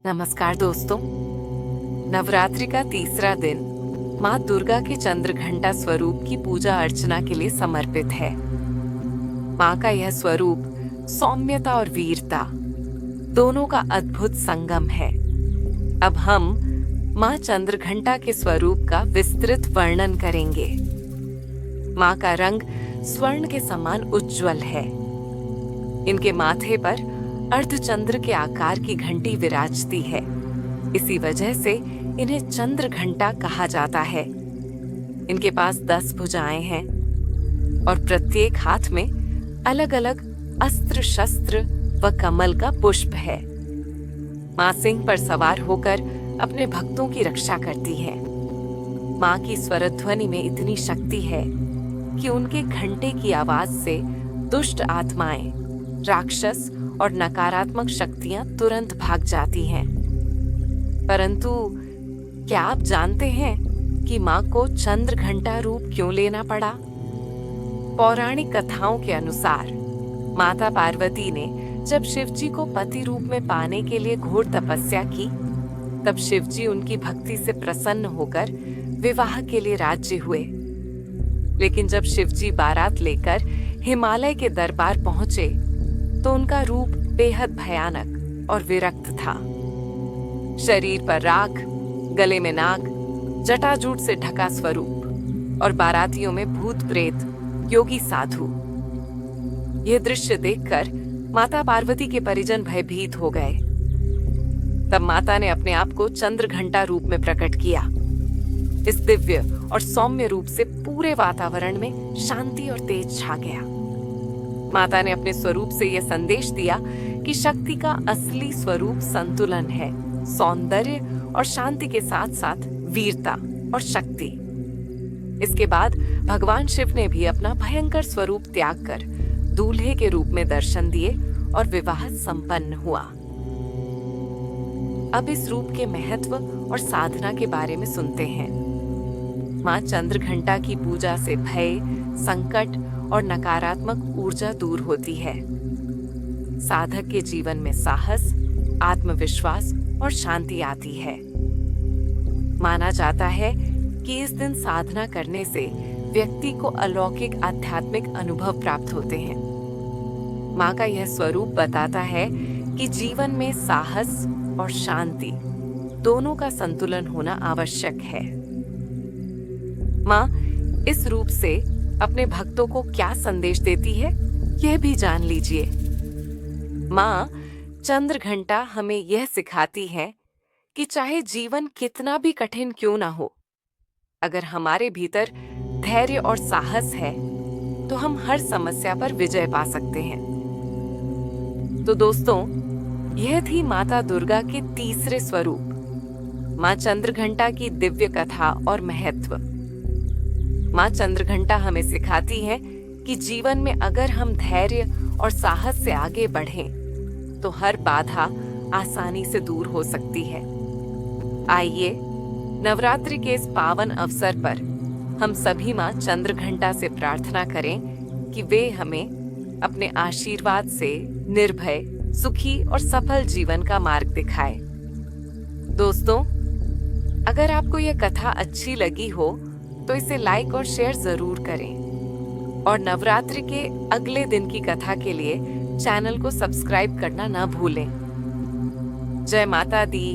नमस्कार दोस्तों। नवरात्रि का तीसरा दिन माँ दुर्गा के चंद्रघंटा स्वरूप की पूजा अर्चना के लिए समर्पित है। माँ का यह स्वरूप सौम्यता और वीरता दोनों का अद्भुत संगम है। अब हम माँ चंद्रघंटा के स्वरूप का विस्तृत वर्णन करेंगे। माँ का रंग स्वर्ण के समान उज्जवल है। इनके माथे पर अर्धचंद्र के आकार की घंटी विराजती है। इसी वजह से इन्हें चंद्रघंटा कहा जाता है। इनके पास 10 भुजाएं हैं और प्रत्येक हाथ में अलग अलग अस्त्र शस्त्र व कमल का पुष्प है। माँ सिंह पर सवार होकर अपने भक्तों की रक्षा करती है। माँ की स्वरध्वनि में इतनी शक्ति है कि उनके घंटे की आवाज से दुष्ट आत्माएं, राक्षस और नकारात्मक शक्तियां तुरंत भाग जाती हैं। परंतु क्या आप जानते हैं कि माँ को चंद्रघंटा रूप क्यों लेना पड़ा? पौराणिक कथाओं के अनुसार माता पार्वती ने जब शिवजी को पति रूप में पाने के लिए घोर तपस्या की, तब शिवजी उनकी भक्ति से प्रसन्न होकर विवाह के लिए राज्य हुए। लेकिन जब शिवजी बारात लेकर हिमालय के दरबार पहुंचे तो उनका रूप बेहद भयानक और विरक्त था। शरीर पर राख, गले में नाग, जटाजूट से ढका स्वरूप और बारातियों में भूत प्रेत, योगी साधु। यह दृश्य देखकर माता पार्वती के परिजन भयभीत हो गए। तब माता ने अपने आप को चंद्रघंटा रूप में प्रकट किया। इस दिव्य और सौम्य रूप से पूरे वातावरण में शांति और तेज छा गया। माता ने अपने स्वरूप से यह संदेश दिया कि शक्ति का असली स्वरूप संतुलन है, सौंदर्य और शांति के साथ साथ वीरता और शक्ति। इसके बाद भगवान शिव ने भी अपना भयंकर स्वरूप त्याग कर दूल्हे के रूप में दर्शन दिए और विवाह संपन्न हुआ। अब इस रूप के महत्व और साधना के बारे में सुनते हैं। माँ चंद्रघंटा की पूजा से भय, संकट और नकारात्मक ऊर्जा दूर होती है। साधक के जीवन में साहस, आत्मविश्वास और शांति आती है। माना जाता है कि इस दिन साधना करने से व्यक्ति को अलौकिक आध्यात्मिक अनुभव प्राप्त होते हैं। माँ का यह स्वरूप बताता है कि जीवन में साहस और शांति दोनों का संतुलन होना आवश्यक है। माँ इस रूप से अपने भक्तों को क्या संदेश देती है, यह भी जान लीजिए। माँ चंद्रघंटा हमें यह सिखाती है कि चाहे जीवन कितना भी कठिन क्यों ना हो, अगर हमारे भीतर धैर्य और साहस है तो हम हर समस्या पर विजय पा सकते हैं। तो दोस्तों, यह थी माता दुर्गा के तीसरे स्वरूप, माँ चंद्रघंटा की दिव्य कथा और महत्व। माँ चंद्रघंटा हमें सिखाती है कि जीवन में अगर हम धैर्य और साहस से आगे बढ़ें तो हर बाधा आसानी से दूर हो सकती है। आइए नवरात्रि के इस पावन अवसर पर हम सभी माँ चंद्रघंटा से प्रार्थना करें कि वे हमें अपने आशीर्वाद से निर्भय, सुखी और सफल जीवन का मार्ग दिखाए। दोस्तों, अगर आपको यह कथा अच्छी लगी हो तो इसे लाइक और शेयर जरूर करें और नवरात्रि के अगले दिन की कथा के लिए चैनल को सब्सक्राइब करना ना भूलें। जय माता दी।